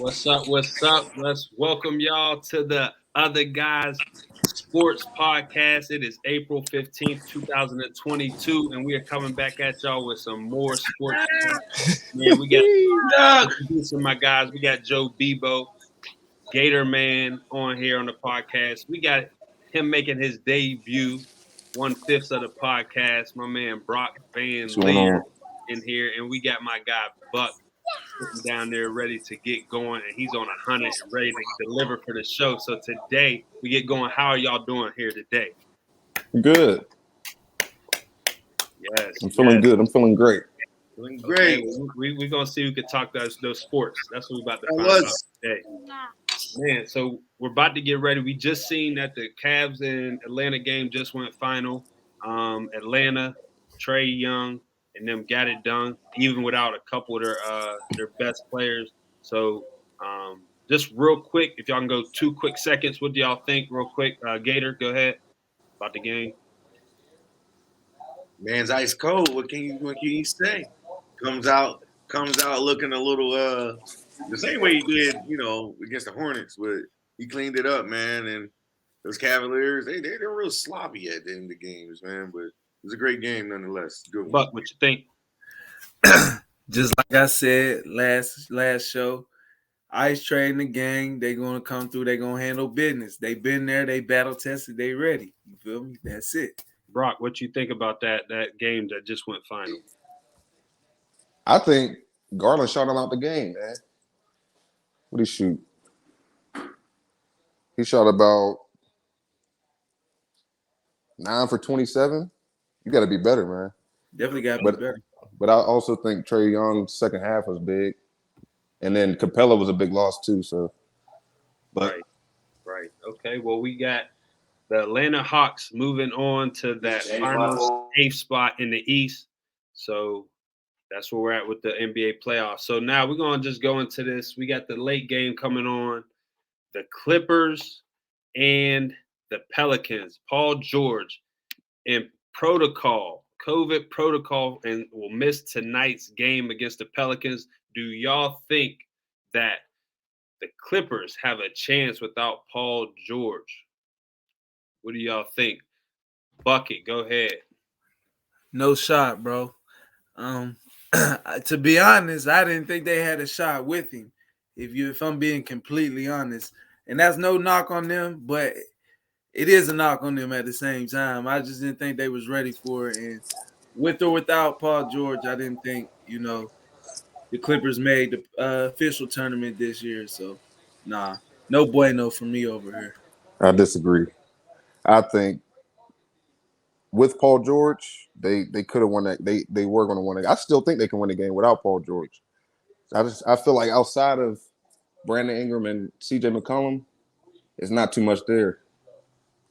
What's up? What's up? Let's welcome y'all to the Other Guys Sports Podcast. It is April 15th, 2022, and we are coming back at y'all with some more sports talk. Man, we got introducing my guys. We got Joe Bebo, Gator Man on here on the podcast. We got him making his debut, 1/5 of the podcast. My man Brock Van Lee in here, and we got my guy Buck sitting down there ready to get going, and he's on 100 and ready to deliver for the show. So today we get going. How are y'all doing here today? Good. Yes. I'm feeling good. I'm feeling great. Feeling great. Okay, we're going to see who can talk those sports. That's what we're about to find out today. Man, so we're about to get ready. We just seen that the Cavs and Atlanta game just went final. Atlanta, Trae Young, and them got it done, even without a couple of their best players. So just real quick, if y'all can go 2 quick seconds, what do y'all think real quick? Gator, go ahead about the game. Man's ice cold. What can you say? Comes out looking a little the same way he did, against the Hornets, but he cleaned it up, man. And those Cavaliers, they're real sloppy at the end of the games, man. But it was a great game nonetheless. Good one. Buck, what you think? Just like I said last show, Ice Train the gang, they gonna come through, they gonna handle business. They been there, they battle tested, they ready. You feel me? That's it. Brock, what you think about that game that just went final? I think Garland shot him out the game, man. What did he shoot? He shot about 9 for 27. You got to be better, man. Definitely got to be better. But I also think Trae Young's second half was big. And then Capella was a big loss too. So, Right. Okay, well, we got the Atlanta Hawks moving on to that final 8th spot in the East. So that's where we're at with the NBA playoffs. So now we're going to just go into this. We got the late game coming on. The Clippers and the Pelicans. Paul George in COVID protocol, and will miss tonight's game against the Pelicans. Do y'all think that the Clippers have a chance without Paul George? What do y'all think? Bucket, go ahead. No shot, bro. To be honest, I didn't think they had a shot with him. If I'm being completely honest, and that's no knock on them, but it is a knock on them at the same time. I just didn't think they was ready for it, and with or without Paul George, I didn't think the Clippers made the official tournament this year. So, nah, no bueno for me over here. I disagree. I think with Paul George, they could have won that. They were going to win it. I still think they can win the game without Paul George. I feel like outside of Brandon Ingram and CJ McCollum, it's not too much there.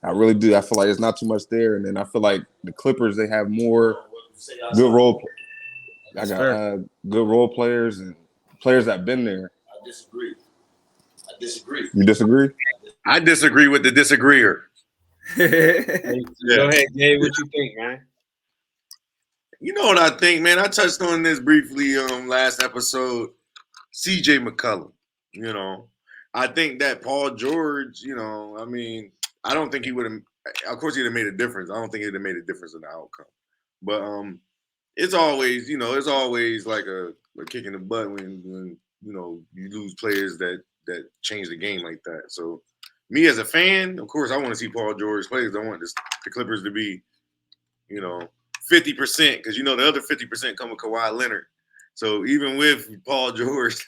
I really do. I feel like it's not too much there. And then I feel like the Clippers, they have more good role. I got good role players and players that have been there. I disagree. You disagree? I disagree with the disagreeer. Go ahead, Gabe. What you think, man? You know what I think, man? I touched on this briefly last episode. CJ McCollum, I think that Paul George, I don't think he would have. Of course, he'd have made a difference. I don't think he'd have made a difference in the outcome. But it's always, it's always like a kick in the butt when you lose players that change the game like that. So, me as a fan, of course, I want to see Paul George play. I want the Clippers to be, 50%, because the other 50% come with Kawhi Leonard. So even with Paul George,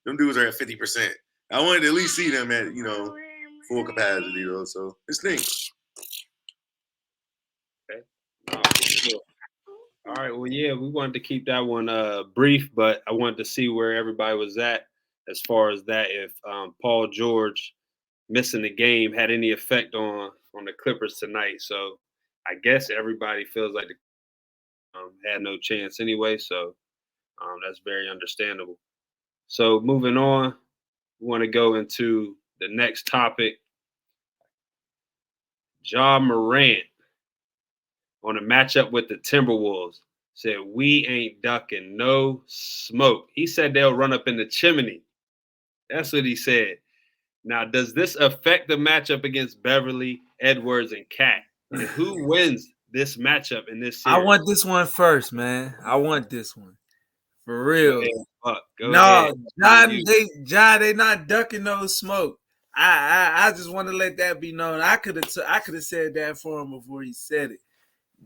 them dudes are at 50%. I wanted to at least see them at full capacity, though. So it stinks. Okay. All right. Well, yeah, we wanted to keep that one brief, but I wanted to see where everybody was at as far as that. If Paul George missing the game had any effect on the Clippers tonight. So I guess everybody feels like they had no chance anyway. So that's very understandable. So moving on, we want to go into the next topic. Ja Morant on a matchup with the Timberwolves said, "We ain't ducking no smoke." He said they'll run up in the chimney. That's what he said. Now, does this affect the matchup against Beverly, Edwards, and Cat? And who wins this matchup in this series? I want this one first, man. I want this one. For real. Go no, ahead. John, they not ducking no smoke. I just want to let that be known. I could have said that for him before he said it.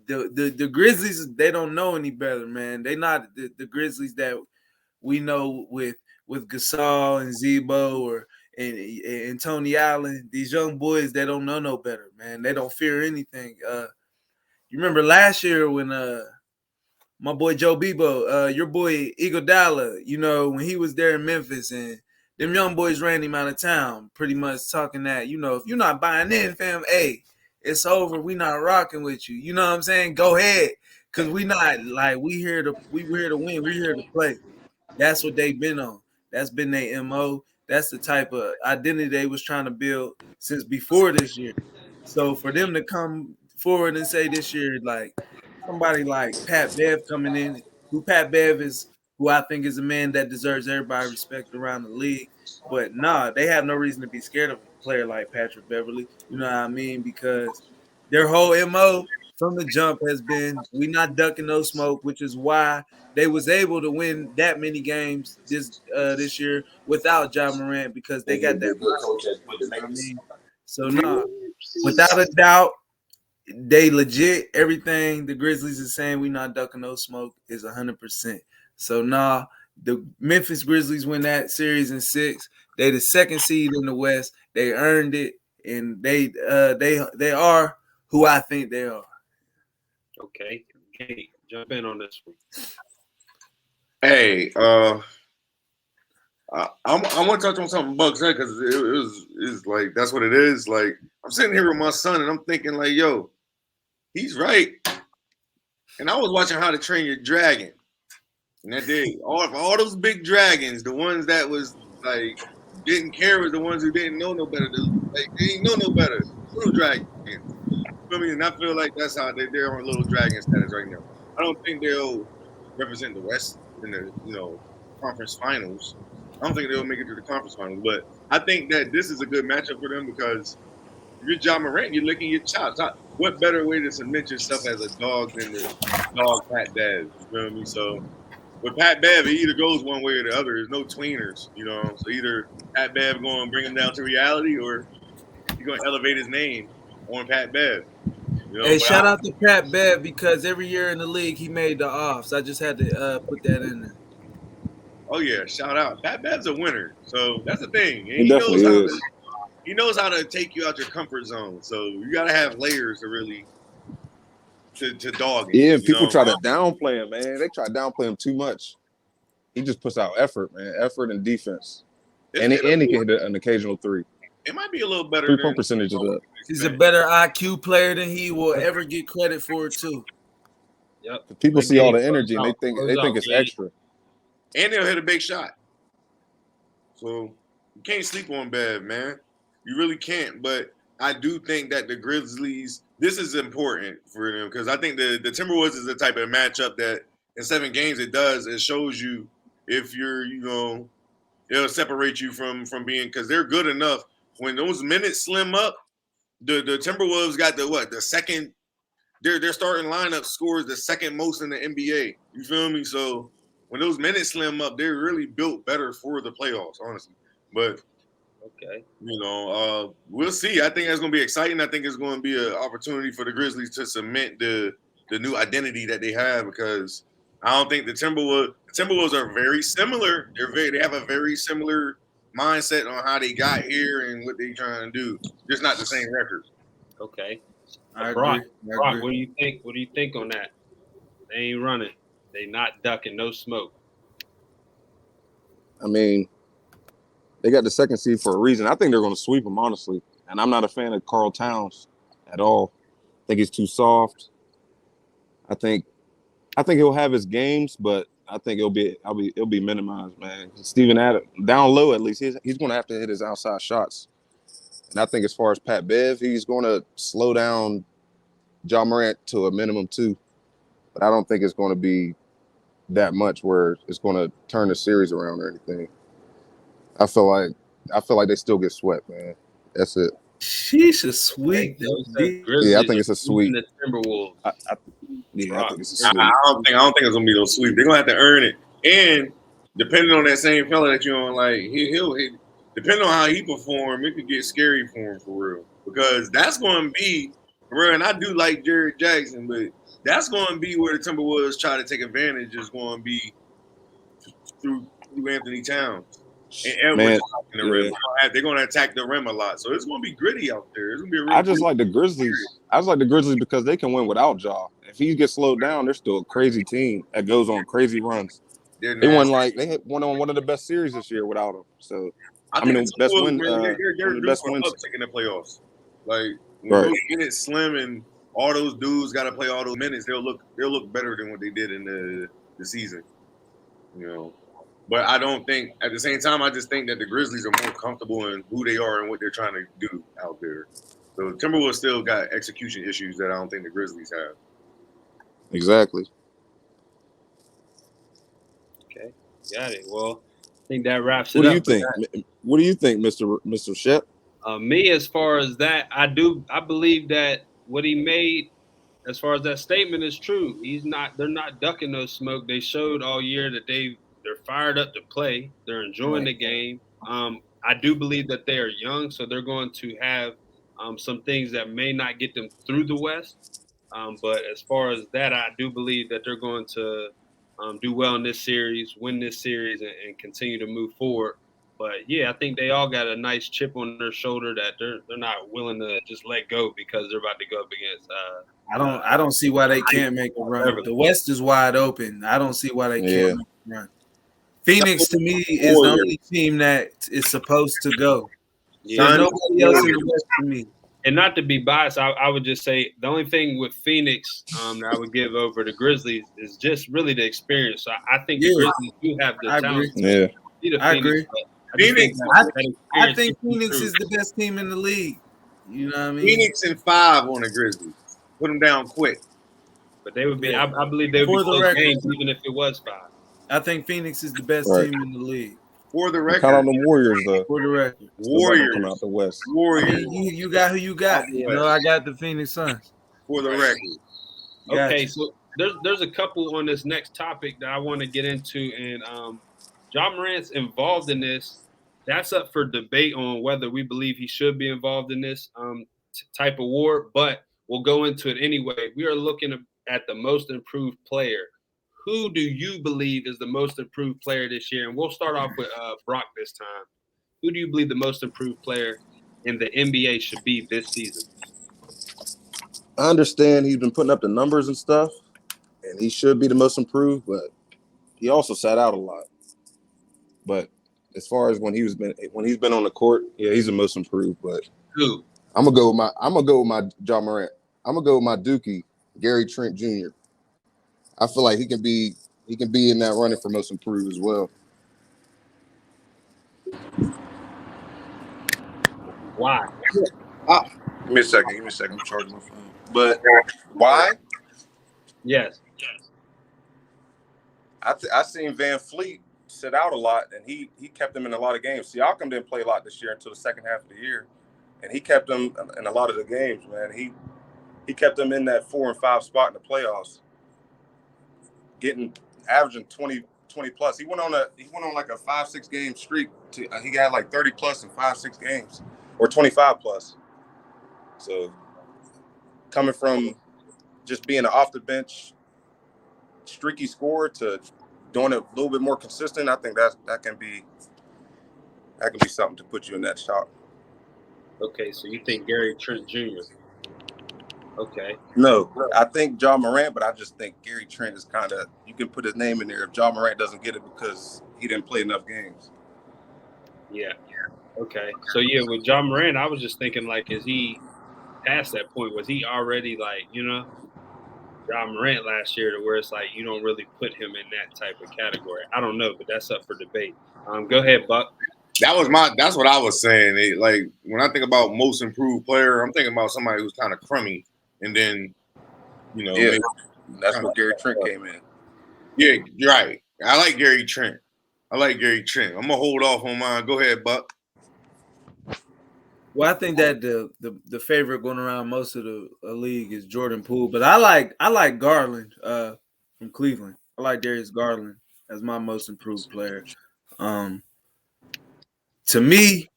The Grizzlies, they don't know any better, man. They not the Grizzlies that we know with Gasol and Zebo and Tony Allen. These young boys, they don't know no better, man. They don't fear anything. You remember last year when my boy Joe Bebo, your boy Iguodala, you know, when he was there in Memphis and them young boys ran him out of town, pretty much talking that, you know, if you're not buying in, fam, hey, it's over. We not rocking with you. You know what I'm saying? Go ahead. Cause we not like we here to win. We're here to play. That's what they've been on. That's been their MO. That's the type of identity they was trying to build since before this year. So for them to come forward and say this year, like somebody like Pat Bev coming in, who Pat Bev is, who I think is a man that deserves everybody respect around the league. But nah, they have no reason to be scared of a player like Patrick Beverly. You know what I mean? Because their whole MO from the jump has been we not ducking no smoke, which is why they was able to win that many games this year without Ja Morant because they got that. You know what I mean? So nah, without a doubt, they legit everything the Grizzlies is saying we not ducking no smoke is 100%. So nah, the Memphis Grizzlies win that series in 6. They the second seed in the West. They earned it, and they are who I think they are. Okay, jump in on this one. Hey, I want to touch on something Buck said because it's like that's what it is. Like I'm sitting here with my son and I'm thinking like, yo, he's right. And I was watching How to Train Your Dragon, and that day, all those big dragons, the ones that was like didn't care was the ones who didn't know no better. Like they didn't know no better. Little dragons. You feel me? And I feel like that's how they're on little dragon status right now. I don't think they'll represent the West in the conference finals. I don't think they'll make it to the conference finals, but I think that this is a good matchup for them because if you're Ja Morant, you're licking your chops. What better way to cement yourself as a dog than the dog Pat Bev? You feel me? So with Pat Bev, it either goes one way or the other. There's no tweeners, you know. So either Pat Bev going to bring him down to reality, or he's going to elevate his name on Pat Bev. You know, hey, shout out to Pat Bev because every year in the league he made the offs. I just had to put that in there. Oh yeah, shout out. Pat Bev's a winner, so that's the thing. And He definitely is. He knows how to take you out your comfort zone. So you got to have layers to really to dog him. Yeah, people try to downplay him, man. They try to downplay him too much. He just puts out effort, man. Effort and defense. And he can hit an occasional 3. It might be a little better. 3-point percentage is up. He's a better IQ player than he will ever get credit for, too. Yep. People see all the energy and they think it's extra. And they'll hit a big shot. So you can't sleep on Bev, man. You really can't. But I do think that the Grizzlies, this is important for them because I think the Timberwolves is the type of matchup that in 7 games it shows you if you're, it'll separate you from being because they're good enough. When those minutes slim up, the Timberwolves got the second. Their starting lineup scores the second most in the NBA. You feel me? So when those minutes slim up, they're really built better for the playoffs, honestly. But okay, we'll see. I think that's going to be exciting. I think it's going to be an opportunity for the Grizzlies to cement the new identity that they have because I don't think the Timberwolves are very similar. They have a very similar mindset on how they got here and what they're trying to do. Just not the same record. Okay. I Brock, agree. what do you think? What do you think on that? They ain't running. They not ducking. No smoke. I mean, they got the second seed for a reason. I think they're going to sweep them, honestly. And I'm not a fan of Karl Towns at all. I think he's too soft. I think he'll have his games, but I think it'll be minimized, man. Steven Adams, down low at least, he's going to have to hit his outside shots. And I think as far as Pat Bev, he's going to slow down Ja Morant to a minimum 2. But I don't think it's going to be that much where it's going to turn the series around or anything. I feel like they still get swept, man. That's it. She should sweep The Yeah, I Grizzlies think it's a are sweep. beating the Timberwolves. I think it's a I sweep. don't think it's gonna be no sweep. They're gonna have to earn it. And depending on that same fella that you don't like, he'll depending on how he perform, it could get scary for him for real. Because that's going to be real. And I do like Jared Jackson, but that's going to be where the Timberwolves try to take advantage. Is going to be through Anthony Towns and Edwards in the rim. They're going to attack the rim a lot, so it's going to be gritty out there. It's going to be a real. I just like the Grizzlies. I just like the Grizzlies because they can win without Ja. If he gets slowed down, they're still a crazy team that goes on crazy runs. They won on one of the best series this year without him. So I mean, the best win. They're the best wins in the playoffs. Like when those minutes slim and all those dudes got to play all those minutes, they'll look better than what they did in the season. You know, but I don't think at the same time. I just think that the Grizzlies are more comfortable in who they are and what they're trying to do out there. So Timberwolves still got execution issues that I don't think the Grizzlies have. Exactly. Okay, got it. Well, I think that wraps it up. What do you think, Mr. Shep? Me, as far as that, I believe that what he made, as far as that statement, is true. They're not ducking no smoke. They showed all year that they're fired up to play. They're enjoying the game. I do believe that they are young, so they're going to have some things that may not get them through the West. But as far as that, I do believe that they're going to do well in this series, win this series, and continue to move forward. But yeah, I think they all got a nice chip on their shoulder that they're not willing to just let go because they're about to go up against. I don't see why they can't make a run. The West is wide open. I don't see why they can't make a run. Phoenix to me is the only team that is supposed to go. There's nobody else in the West to me. And not to be biased, I would just say the only thing with Phoenix that I would give over the Grizzlies is just really the experience. So I think the Grizzlies do have the talent. I agree. I think Phoenix is the best team in the league. You know what I mean? Phoenix and 5 on the Grizzlies. Put them down quick. But they would be. I believe they would be close games even if it was 5. I think Phoenix is the best team in the league. For the record, count on the Warriors though. For the record, Warriors come out the West. Warriors. I mean, you got who you got. You know, I got the Phoenix Suns. For the record. Okay, so there's a couple on this next topic that I want to get into, and Ja Morant's involved in this. That's up for debate on whether we believe he should be involved in this type of war, but we'll go into it anyway. We are looking at the most improved player. Who do you believe is the most improved player this year? And we'll start off with Brock this time. Who do you believe the most improved player in the NBA should be this season? I understand he's been putting up the numbers and stuff, and he should be the most improved, but he also sat out a lot. But as far as when he's been on the court, yeah, he's the most improved. But who? I'm gonna go with my Ja Morant. I'm gonna go with my Dookie, Gary Trent Jr. I feel like he can be in that running for most improved as well. Why? Give me a second. I'm charging my phone. But why? Yes. I seen Van Fleet sit out a lot, and he kept them in a lot of games. Siakam didn't play a lot this year until the second half of the year, and he kept them in a lot of the games. Man, he kept them in that 4 and 5 spot in the playoffs, averaging 20 plus. He went on like a 5-6 game streak. He got like 30 plus in 5-6 games, or 25 plus. So coming from just being an off the bench streaky scorer to doing it a little bit more consistent, I think that can be something to put you in that shot. Okay, so you think Gary Trent Jr. Okay. No, I think Ja Morant, but I just think Gary Trent is kind of, you can put his name in there if Ja Morant doesn't get it because he didn't play enough games. Yeah. Okay. So yeah, with Ja Morant, I was just thinking like, is he past that point? Was he already like, Ja Morant last year to where it's like you don't really put him in that type of category? I don't know, but that's up for debate. Go ahead, Buck. That's what I was saying. Like when I think about most improved player, I'm thinking about somebody who's kind of crummy, and then that's where Gary Trent came in. Yeah, you're right. I like Gary Trent. I like Gary Trent. I'm gonna hold off on mine. Go ahead, Buck. Well, I think that the favorite going around most of the league is Jordan Poole, but I like Garland from Cleveland. I like Darius Garland as my most improved player. To me,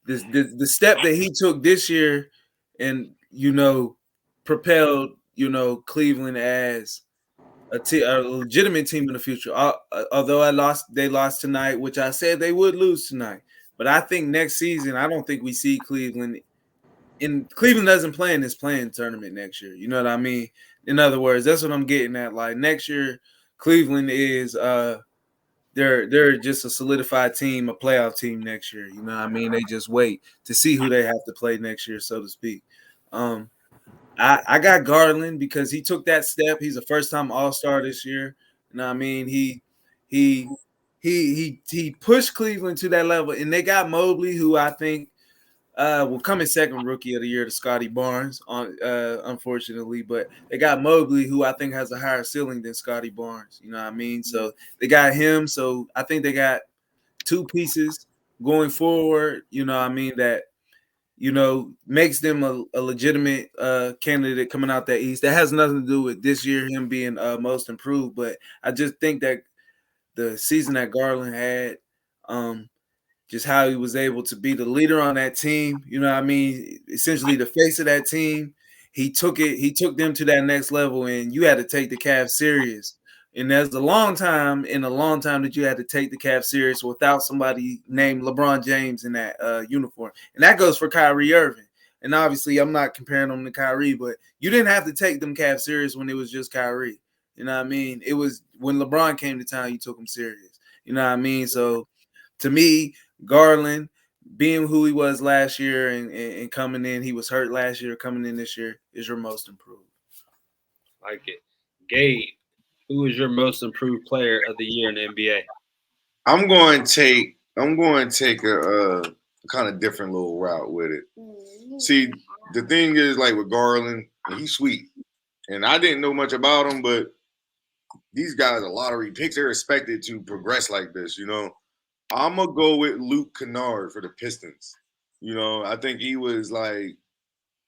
the step that he took this year, and propelled Cleveland as a legitimate team in the future. Although they lost tonight, which I said they would lose tonight. But I think next season, I don't think we see Cleveland. Cleveland doesn't play in this playing tournament next year. You know what I mean? In other words, that's what I'm getting at. Like next year, Cleveland is they're just a solidified team, a playoff team next year. You know what I mean? They just wait to see who they have to play next year, so to speak. I got Garland because he took that step. He's a first-time All-Star this year. You know what I mean? He pushed Cleveland to that level, and they got Mobley, who I think will come in second Rookie of the Year to Scotty Barnes, unfortunately. But they got Mobley, who I think has a higher ceiling than Scotty Barnes. You know what I mean? So they got him. So I think they got two pieces going forward. You know what I mean? That makes them a legitimate candidate coming out that East. That has nothing to do with this year, him being most improved. But I just think that the season that Garland had, just how he was able to be the leader on that team, you know what I mean? Essentially the face of that team. He took them to that next level, and you had to take the Cavs serious. And there's a long time that you had to take the Cavs serious without somebody named LeBron James in that uniform. And that goes for Kyrie Irving. And obviously, I'm not comparing them to Kyrie, but you didn't have to take them Cavs serious when it was just Kyrie. You know what I mean? It was when LeBron came to town, you took him serious. You know what I mean? So, to me, Garland, being who he was last year and coming in, he was hurt last year, coming in this year, is your most improved. Like it. Gabe, who is your most improved player of the year in the NBA? I'm going to take a kind of different little route with it. See, the thing is, like with Garland, he's sweet. And I didn't know much about him, but these guys are lottery picks. They're expected to progress like this, I'm going to go with Luke Kennard for the Pistons. I think he was like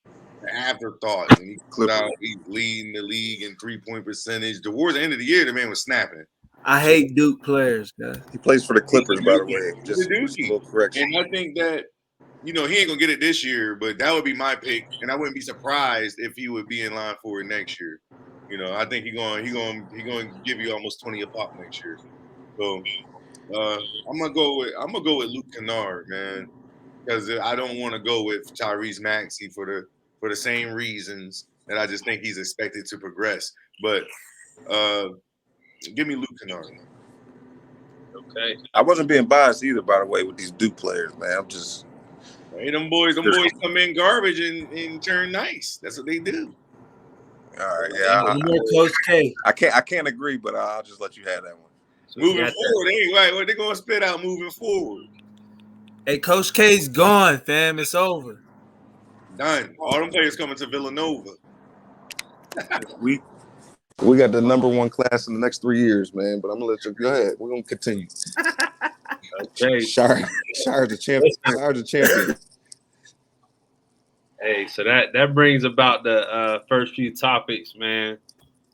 an afterthought. And he's leading the league in three-point percentage. Towards the end of the year, the man was snapping. I hate Duke players, guys. He plays for the Clippers, by the way. Just a little correction. And I think that, he ain't going to get it this year, but that would be my pick. And I wouldn't be surprised if he would be in line for it next year. I think he's going to give you almost 20 a pop next year. So I'm gonna go with Luke Kennard, man, because I don't want to go with Tyrese Maxey for the same reasons that I just think he's expected to progress. But give me Luke Kennard. Okay. I wasn't being biased either, by the way, with these Duke players, man. I'm just them boys come in garbage and turn nice. That's what they do. All right, yeah. Coach K. I can't agree, but I'll just let you have that one. So moving forward, anyway, what they gonna spit out moving forward? Hey, Coach K's gone, fam. It's over. Done. All them players coming to Villanova. We got the number one class in the next 3 years, man. But I'm gonna let you go ahead. We're gonna continue. Okay. Shire's the champion. Shire's the champion. Hey, so that brings about the first few topics, man.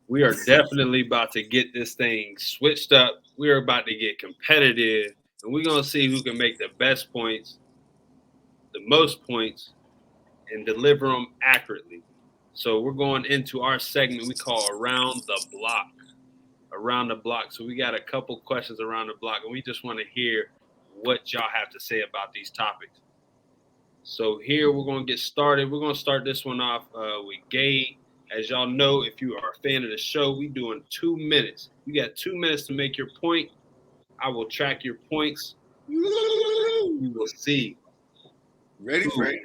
We are definitely about to get this thing switched up. We are about to get competitive, and we're going to see who can make the best points, the most points, and deliver them accurately. So we're going into our segment we call Around the Block. Around the Block. So we got a couple questions around the block, and we just want to hear what y'all have to say about these topics. So here we're going to get started. We're going to start this one off with Gabe. As y'all know, if you are a fan of the show, we doing 2 minutes. You got 2 minutes to make your point. I will track your points. You will see Ready, Frank?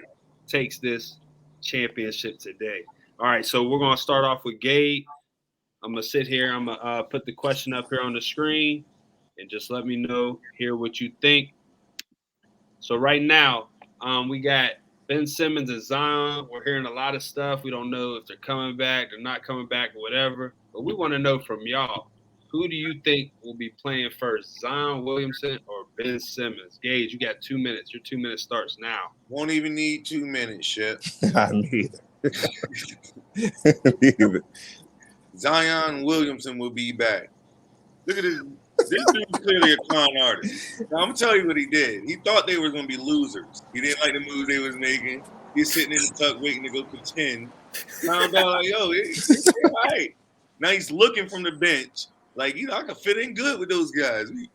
Takes this championship today. All right, so we're going to start off with Gabe. I'm going to sit here. I'm going to put the question up here on the screen and just let me know, hear what you think. So right now, we got Ben Simmons and Zion. We're hearing a lot of stuff. We don't know if they're coming back, they're not coming back, or whatever. But we want to know from y'all, Who do you think will be playing first, Zion Williamson or Ben Simmons? Gage, you got 2 minutes. Your 2 minutes starts now. Won't even need 2 minutes, shit. I need it. Zion Williamson will be back. Look at this. This dude's clearly a con artist. Now, I'm going to tell you what he did. He thought they were going to be losers. He didn't like the moves they was making. He's sitting in the tuck waiting to go contend. Found out, like, yo, it's all right. Now he's looking from the bench. Like, I can fit in good with those guys. He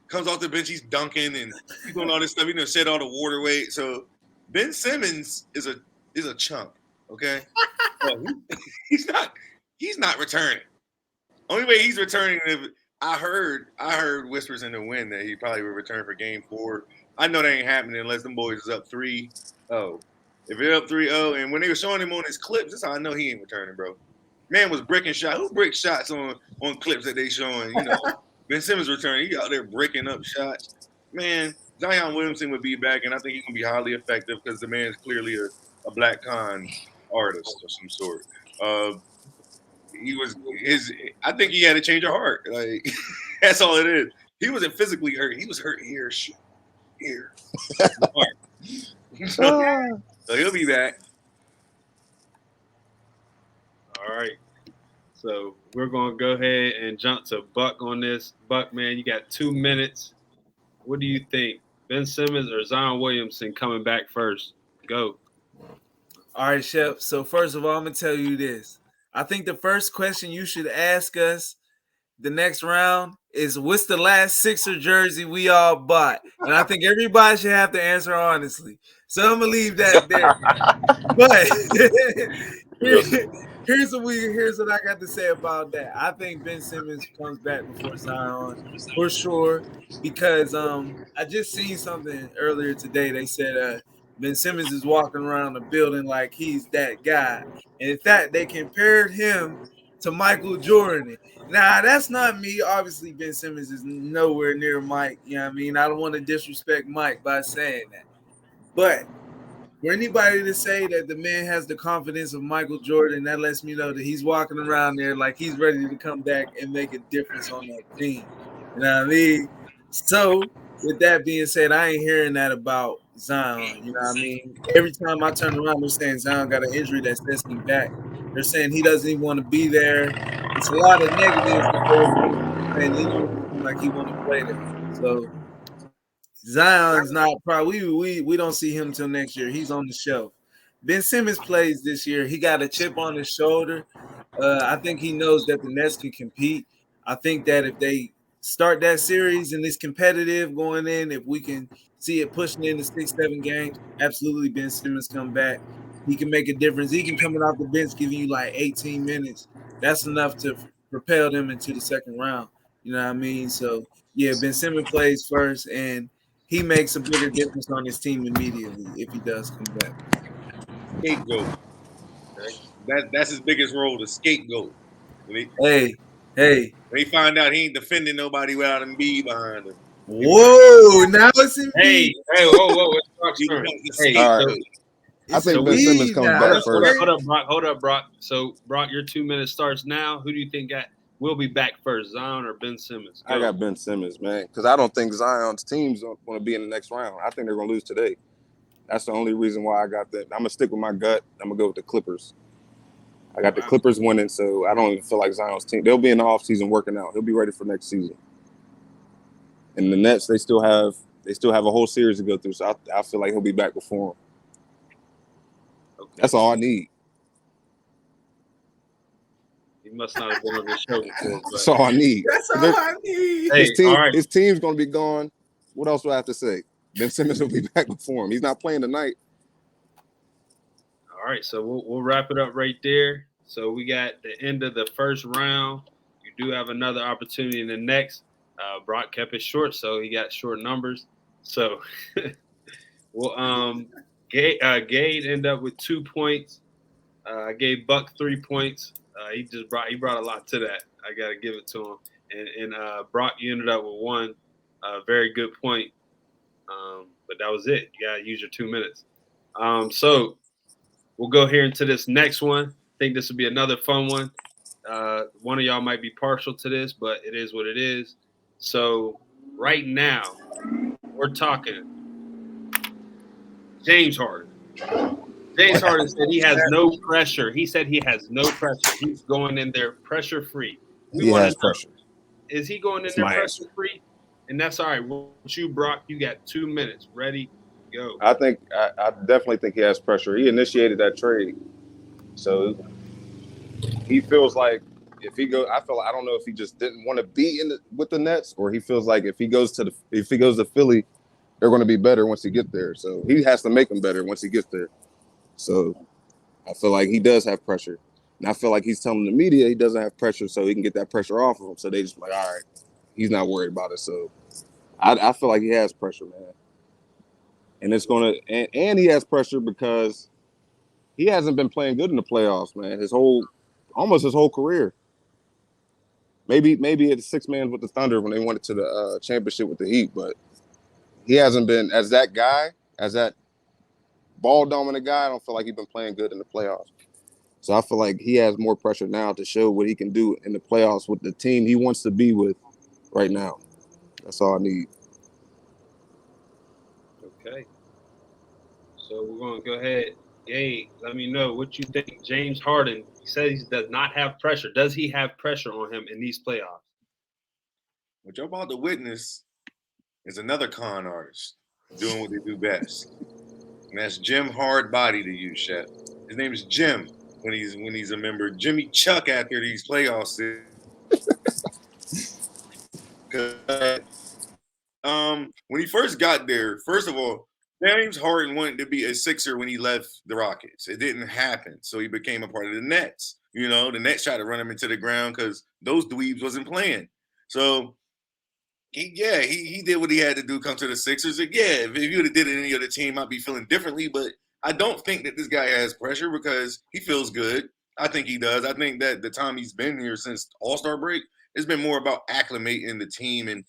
comes off the bench, he's dunking and he's doing all this stuff. Shed all the water weight. So Ben Simmons is a chump, okay? So he's not returning. Only way he's returning if I heard whispers in the wind that he probably would return for game 4. I know that ain't happening unless them boys is up 3-0. If they're up 3-0, and when they were showing him on his clips, that's how I know he ain't returning, bro. Man was breaking shots. Who breaks shots on clips that they showing? Ben Simmons returning. He out there breaking up shots. Man, Zion Williamson would be back, and I think he's going to be highly effective because the man is clearly a black con artist of some sort. I think he had a change of heart. Like, that's all it is. He wasn't physically hurt. He was hurt here. So he'll be back. All right. So we're going to go ahead and jump to Buck on this. Buck, man, you got 2 minutes. What do you think? Ben Simmons or Zion Williamson coming back first? Go. All right, Chef. So first of all, I'm going to tell you this. I think the first question you should ask us the next round is, what's the last Sixer jersey we all bought? And I think everybody should have to answer honestly. So I'm going to leave that there. But here's what I got to say about that. I think Ben Simmons comes back before Zion for sure, because I just seen something earlier today. They said Ben Simmons is walking around the building like he's that guy. And in fact, they compared him to Michael Jordan. Now, that's not me. Obviously, Ben Simmons is nowhere near Mike. You know what I mean? I don't want to disrespect Mike by saying that. But for anybody to say that the man has the confidence of Michael Jordan, that lets me know that he's walking around there like he's ready to come back and make a difference on that team. You know what I mean? So, with that being said, I ain't hearing that about Zion. You know what I mean? Every time I turn around, they're saying Zion got an injury that sets him back. They're saying he doesn't even want to be there. It's a lot of negatives, and he don't seem like he want to play there. So Zion's not probably we don't see him till next year. He's on the shelf. Ben Simmons plays this year. He got a chip on his shoulder. I think he knows that the Nets can compete. I think that if they start that series and it's competitive going in, if we can see it pushing into 6-7 games, absolutely Ben Simmons come back. He can make a difference. He can come off the bench giving you like 18 minutes. That's enough to propel them into the second round. You know what I mean? So, yeah, Ben Simmons plays first, and he makes a bigger difference on his team immediately if he does come back. Scapegoat. Okay? That's his biggest role, the scapegoat. Hey. When he find out he ain't defending nobody without Embiid behind him. Whoa, now it's Embiid. Hey, whoa. It's Brock's turn. Hey, all right. I think Ben Simmons comes back first. Hold up, Brock. So, Brock, your 2 minutes starts now. Who do you think will be back first, Zion or Ben Simmons? Go. I got Ben Simmons, man, because I don't think Zion's team's going to be in the next round. I think they're going to lose today. That's the only reason why I got that. I'm going to stick with my gut. I'm going to go with the Clippers. I got the Clippers winning, so I don't even feel like Zion's team. They'll be in the offseason working out. He'll be ready for next season. And the Nets, they still have a whole series to go through, so I feel like he'll be back before him. Okay. That's all I need. He must not have been on the show before. That's all I need. That's all I need. His team's going to be gone. What else do I have to say? Ben Simmons will be back before him. He's not playing tonight. All right, so we'll wrap it up right there. So we got the end of the first round. You do have another opportunity in the next. Brock kept it short, so he got short numbers. So Gade ended up with 2 points. I gave Buck 3 points. He brought a lot to that. I got to give it to him. And Brock, you ended up with 1 very good point. But that was it. You got to use your 2 minutes. So we'll go here into this next one. I think this will be another fun one. One of y'all might be partial to this, but it is what it is. So right now, we're talking James Harden. James Harden said he has no pressure. He said he has no pressure. He's going in there pressure free. He has pressure. Is he going in there pressure free? And that's all right. What you, Brock, you got 2 minutes. Ready? Go. I definitely think he has pressure. He initiated that trade. So he feels like if he goes, I don't know if he just didn't want to be with the Nets, or he feels like if he goes to Philly, they're going to be better once he get there. So he has to make them better once he gets there. So I feel like he does have pressure. And I feel like he's telling the media he doesn't have pressure so he can get that pressure off of him. So they just like, all right, he's not worried about it. So I feel like he has pressure, man. And it's going to – and he has pressure because he hasn't been playing good in the playoffs, man, almost his whole career. Maybe it's 6 man with the Thunder when they went to the championship with the Heat, but he hasn't been as that guy, as that ball dominant guy. I don't feel like he's been playing good in the playoffs. So I feel like he has more pressure now to show what he can do in the playoffs with the team he wants to be with right now. That's all I need. Okay. So we're going to go ahead. Gabe, let me know what you think. James Harden, he says he does not have pressure. Does he have pressure on him in these playoffs? What you're about to witness is another con artist doing what they do best. And that's Jim Hardbody to you, Chef. His name is Jim when he's a member. Jimmy Chuck after these playoffs. When he first got there, first of all, James Harden wanted to be a Sixer when he left the Rockets. It didn't happen, so he became a part of the Nets. You know, the Nets tried to run him into the ground because those dweebs wasn't playing. So, he did what he had to do, come to the Sixers. If you would have did it any other team, I'd be feeling differently. But I don't think that this guy has pressure because he feels good. I think he does. I think that the time he's been here since All-Star break, it's been more about acclimating the team. And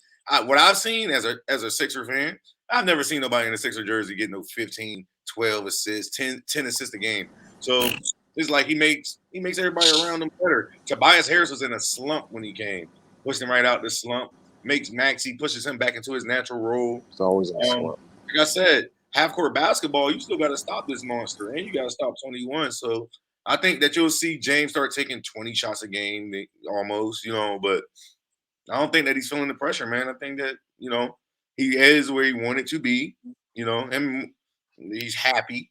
what I've seen as a Sixer fan, I've never seen nobody in a Sixer jersey get no 15, 12 assists, 10 assists a game. So it's like he makes everybody around him better. Tobias Harris was in a slump when he came. Pushed him right out the slump. Makes Maxey, pushes him back into his natural role. It's always in a slump. Like I said, half-court basketball, you still got to stop this monster, and you got to stop 21. So I think that you'll see James start taking 20 shots a game almost, but I don't think that he's feeling the pressure, man. I think that, he is where he wanted to be, and he's happy.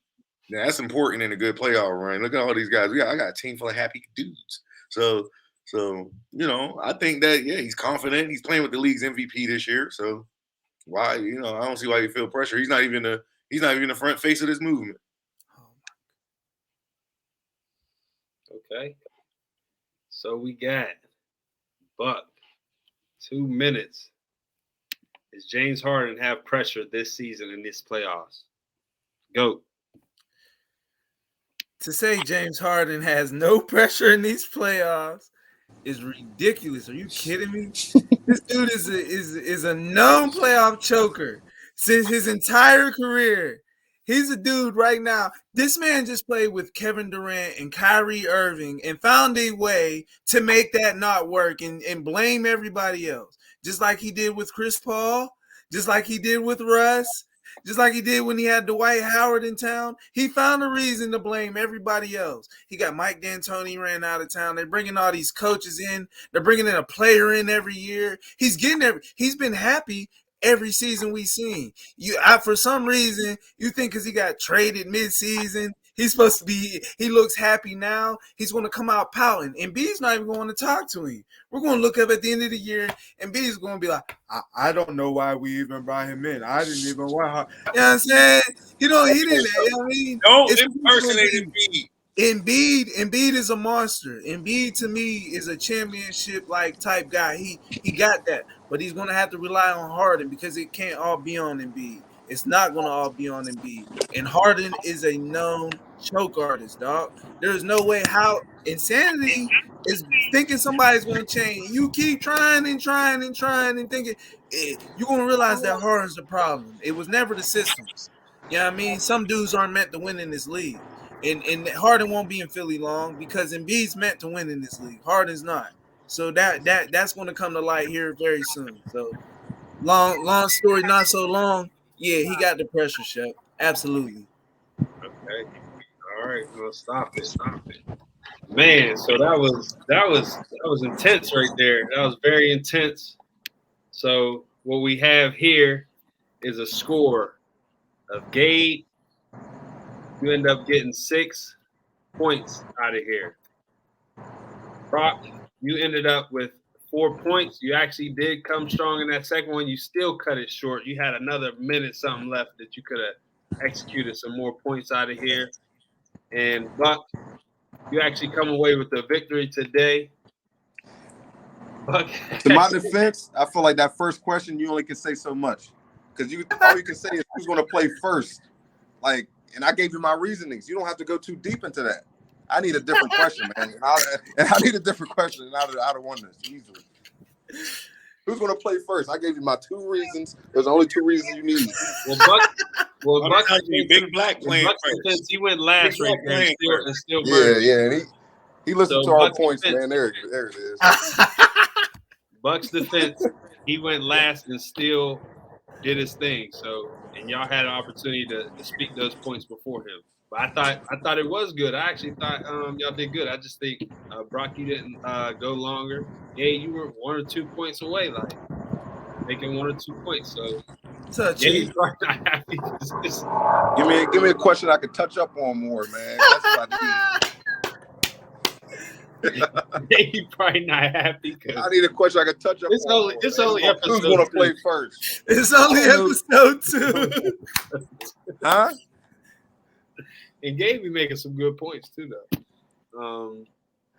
Yeah, that's important in a good playoff run. Look at all these guys. I got a team full of happy dudes. So I think that, he's confident. He's playing with the league's MVP this year. So why, I don't see why you feel pressure. He's not even the front face of this movement. Okay. So we got Buck. 2 minutes. Does James Harden have pressure this season in this playoffs? Go. To say James Harden has no pressure in these playoffs is ridiculous. Are you kidding me? This dude is a known playoff choker since his entire career. He's a dude right now. This man just played with Kevin Durant and Kyrie Irving and found a way to make that not work and blame everybody else. Just like he did with Chris Paul, just like he did with Russ, just like he did when he had Dwight Howard in town. He found a reason to blame everybody else. He got Mike D'Antoni ran out of town. They're bringing all these coaches in. They're bringing in a player in every year. He's been happy every season we've seen. For some reason, you think because he got traded midseason, he's supposed to be, he looks happy now. He's going to come out pouting. And B's not even going to talk to him. We're going to look up at the end of the year, and B's going to be like, I don't know why we even brought him in. I didn't even want to. You know what I'm saying? He didn't. I mean, don't impersonate Embiid. Embiid is a monster. Embiid to me is a championship like type guy. He got that, but he's gonna have to rely on Harden because it can't all be on Embiid. It's not gonna all be on Embiid. And Harden is a known choke artist, dog. There's no way how insanity is thinking somebody's gonna change. You keep trying and thinking you're gonna realize that Harden's the problem. It was never the systems. You know what I mean? Some dudes aren't meant to win in this league. And Harden won't be in Philly long because Embiid's meant to win in this league. Harden's not. So that's going to come to light here very soon. So long story, not so long. Yeah, he got the pressure, Shep. Absolutely. Okay. All right. Well, stop it. Man, so that was intense right there. That was very intense. So what we have here is a score of Gabe. You end up getting 6 points out of here. Brock, you ended up with 4 points. You actually did come strong in that second one. You still cut it short. You had another minute something left that you could have executed some more points out of here. And Buck, you actually come away with the victory today. Buck. To my defense, I feel like that first question you only can say so much because all you can say is who's going to play first. Like, and I gave you my reasonings. You don't have to go too deep into that. I need a different question, man. And I need a different question, and I'd have won this easily. Who's going to play first? I gave you my 2 reasons. There's only 2 reasons you need. Well, Buck, Big Black playing first. He went last right there and still Yeah. And he listened to our points, man. There it is. Buck's defense, he went last and still did his thing. So, and y'all had an opportunity to speak those points before him. But I thought it was good. I actually thought y'all did good. I just think Brock, you didn't go longer. Yeah, you were 1 or 2 points away, like making 1 or 2 points. So Touchy. not happy. Give me a question I could touch up on more, man. That's what I need. He's probably not happy because I need a question I could touch up on. It's only episode Who's going to 2. play first? It's only episode 2. Huh? And Gabe be making some good points too, though.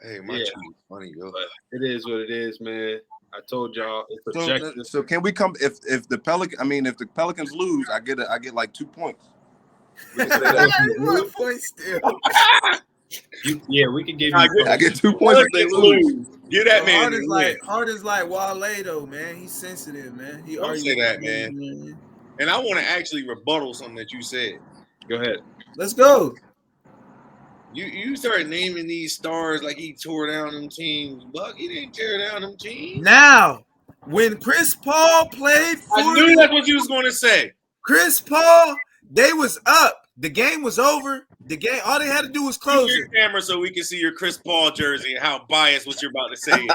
Hey, my team is funny, yo. But it is what it is, man. I told y'all it's projected. So can we come if the Pelicans lose, I get like 2 points. We can point still. We can give you. I get 2 points if they lose. Give that man. Harden's like Wale though, man. He's sensitive, man. Don't say that, man. And I want to actually rebuttal something that you said. Go ahead. Let's go. You started naming these stars like he tore down them teams. Buck, he didn't tear down them teams. Now, when Chris Paul played for I knew that's what you was going to say. Chris Paul, they was up. The game was over. The game, all they had to do was close your camera so we can see your Chris Paul jersey and how biased what you're about to say is.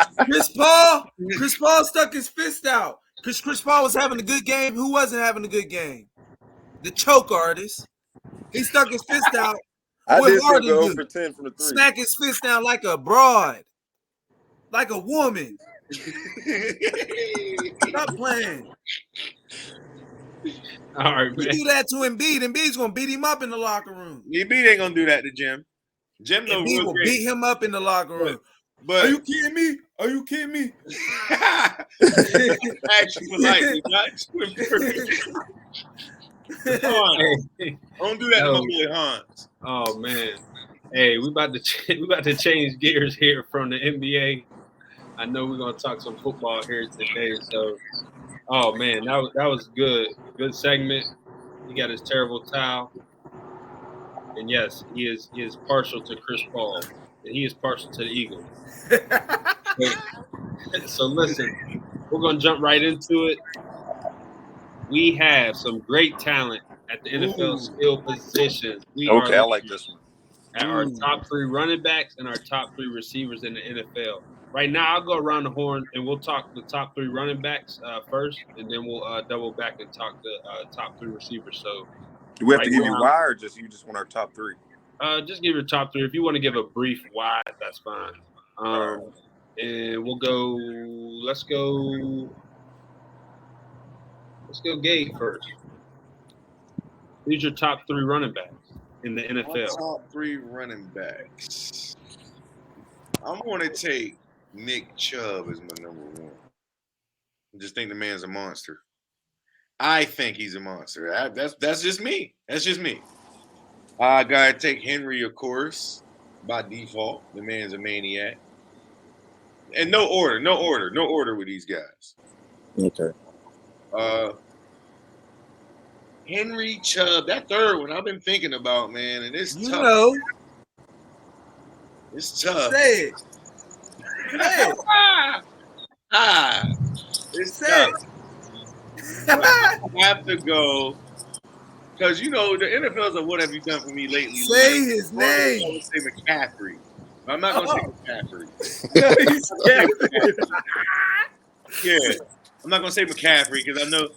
Chris Paul stuck his fist out. Chris Paul was having a good game. Who wasn't having a good game? The choke artist. He stuck his fist out. I What did Harden go do? for 10 from the 3. Smack his fist down like a broad, like a woman. Stop playing. All right, You man. do that to Embiid. Embiid's gonna beat him up in the locker room. Embiid ain't gonna do that to Jim. Jim no Embiid real will great. beat him up in the locker room. But Are you kidding me? Are you kidding me? actually politely, not Hans. Don't do that to my boy Hans. Oh man. Hey, we about to change gears here from the NBA. I know we're gonna talk some football here today. So, oh man, that was good. Good segment. He got his terrible towel. And yes, he is partial to Chris Paul, and he is partial to the Eagles. So listen, we're gonna jump right into it. We have some great talent at the NFL skill positions. Okay, I like this one. At our top 3 running backs and our top 3 receivers in the NFL. Right now, I'll go around the horn and we'll talk the top 3 running backs first, and then we'll double back and talk the top 3 receivers. So, do we have to give you why, or you just want our top 3? Just give your top 3. If you want to give a brief why, that's fine. And we'll go. Let's go Gabe first. Who's your top 3 running backs in the NFL? My top 3 running backs. I'm going to take Nick Chubb as my number 1. I just think the man's a monster. I think he's a monster. That's just me. That's just me. I got to take Henry, of course, by default. The man's a maniac. And no order with these guys. Okay. Henry, Chubb, that third one I've been thinking about, man, and it's tough. It's tough. Say it. Say it. It's Say tough. But I have to go because the NFL is like, what have you done for me lately? Say his I name. would say McCaffrey. But I'm not gonna say McCaffrey. Yeah, I'm not gonna say McCaffrey because I know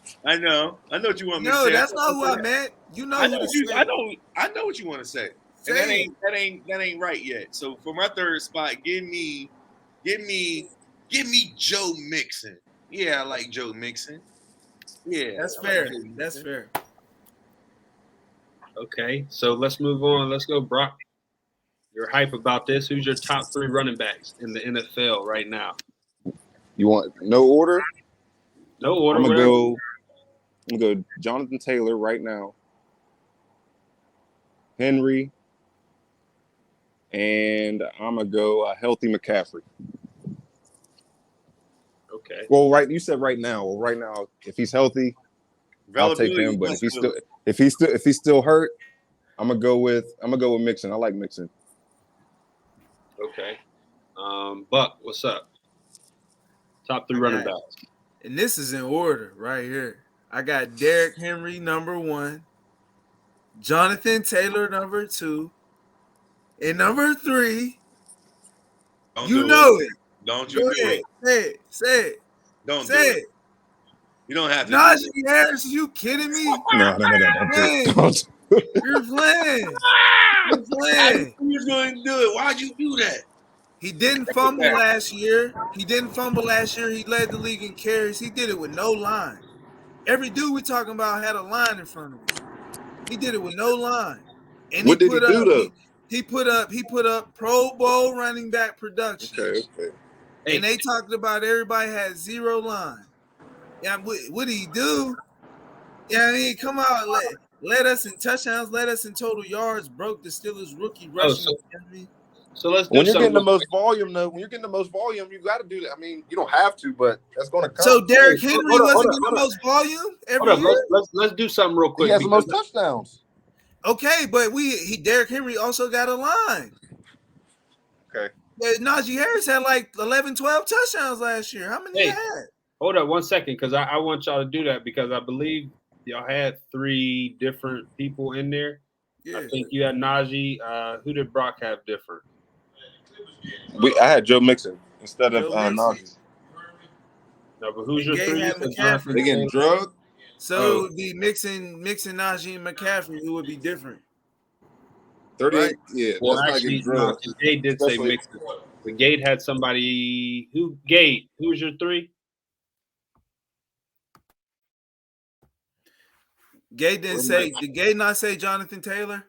what you want me to say. No, that's not who I meant. You know I who know to what you. say. I know what you want to say. And Say that ain't right yet. So for my third spot, give me Joe Mixon. Yeah, I like Joe Mixon. Yeah, That's I like fair. Joe Mixon. That's fair. Okay, so let's move on. Let's go, Brock. You're hype about this. Who's your top 3 running backs in the NFL right now? You want no order? No order. I'm whatever. gonna go Jonathan Taylor right now. Henry. And I'm gonna go a healthy McCaffrey. Okay. Well, you said right now. Well, right now, if he's healthy, I'll take him. But if he's still hurt, I'm gonna go with Mixon. I like Mixon. Okay. Buck, what's up? Top 3 running backs. And this is in order right here. I got Derrick Henry number 1, Jonathan Taylor number 2, and number 3. Don't You do know it. it. Don't you Go do ahead. it. Say it. Don't Say do it. it. You don't have to. Najee Harris, you kidding me? No. Don't. You're playing. You're playing. You was going to do it. Why'd you do that? He didn't fumble last year. He led the league in carries. He did it with no line. Every dude we talking about had a line in front of him. He did it with no line. And What did he do though? He put up Pro Bowl running back production. Okay. And they talked about everybody had 0 line. Yeah, what did he do? Yeah, I mean, come on, led us in touchdowns, led us in total yards, broke the Steelers rookie rushing. So let's do when you're getting the something. most volume, though, you got to do that. I mean, you don't have to, but that's going to come. So Derrick Henry wasn't getting the most volume every year? Let's do something real quick. He has the most touchdowns. Okay, but Derrick Henry also got a line. Okay. But Najee Harris had like 11, 12 touchdowns last year. How many he had? Hold up 1 second, because I want y'all to do that because I believe y'all had 3 different people in there. Yeah. I think you had Najee. Who did Brock have different? I had Joe Mixon instead of Najee. No, but who's your 3? They getting drugged? So it would be Mixon, Najee, and McCaffrey, who would be different. 38, right? Yeah. Well, actually, Gade did say Mixon. But Gade had somebody who was your 3? Gade didn't say. Did Gade not say Jonathan Taylor?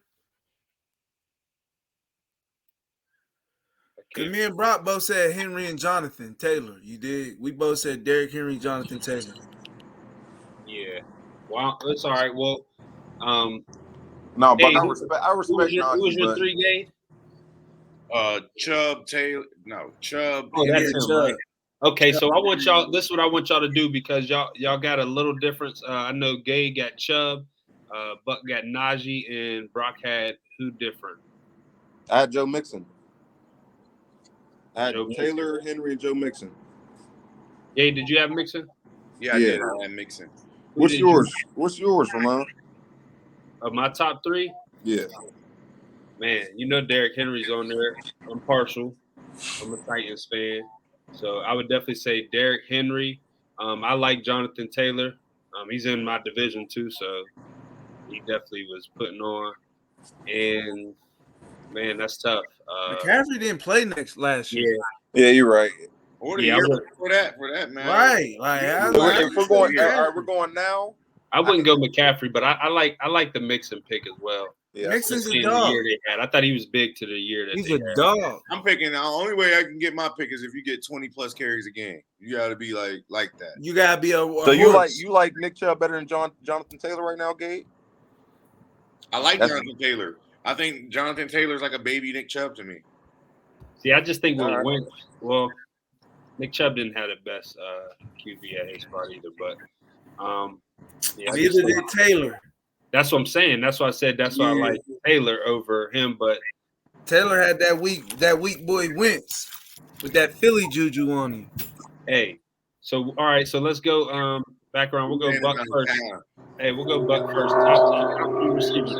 Because me and Brock both said Henry and Jonathan Taylor. You did. We both said Derrick Henry, Jonathan Taylor. Yeah. Well, that's all right. Well, no, but I respect. Who was your 3, Gade? Chubb, Taylor. No, Chubb. Oh, that's him, right? Okay, so I want y'all. This is what I want y'all to do because y'all got a little difference. I know Gade got Chubb, Buck got Najee, and Brock had who different? I had Joe Mixon. I had Joe Taylor, Mixon. Henry, and Joe Mixon. Gade, did you have Mixon? Yeah, I did. I had Mixon. What's yours? What's yours, Ramon? Of my top 3? Yeah. Man, Derrick Henry's on there. I'm partial. I'm a Titans fan. So I would definitely say Derrick Henry. I like Jonathan Taylor. He's in my division too, so he definitely was putting on. And man, that's tough. McCaffrey didn't play last year. Yeah, you're right. Or the year for that, man. Right. If we're going, all right, we're going now. I wouldn't go McCaffrey, but I like the Mixon pick as well. Yeah, Mixon's a dog. The year they had. I thought he was big to the year that he's a dog. I'm picking. The only way I can get my pick is if you get 20 plus carries a game. You got to be like that. You got to be a so you like Nick Chubb better than Jonathan Taylor right now, Gabe? I like Jonathan Taylor. I think Jonathan Taylor's like a baby Nick Chubb to me. See, I just think Nick Chubb didn't have the best QB at his spot either, but neither did Taylor. That's what I'm saying. That's why I said that's why I like Taylor over him. But Taylor had that weak boy Wentz with that Philly juju on him. Hey, so all right, so let's go back around. We'll go Buck first. Hey, we'll go Buck first. Top three receivers.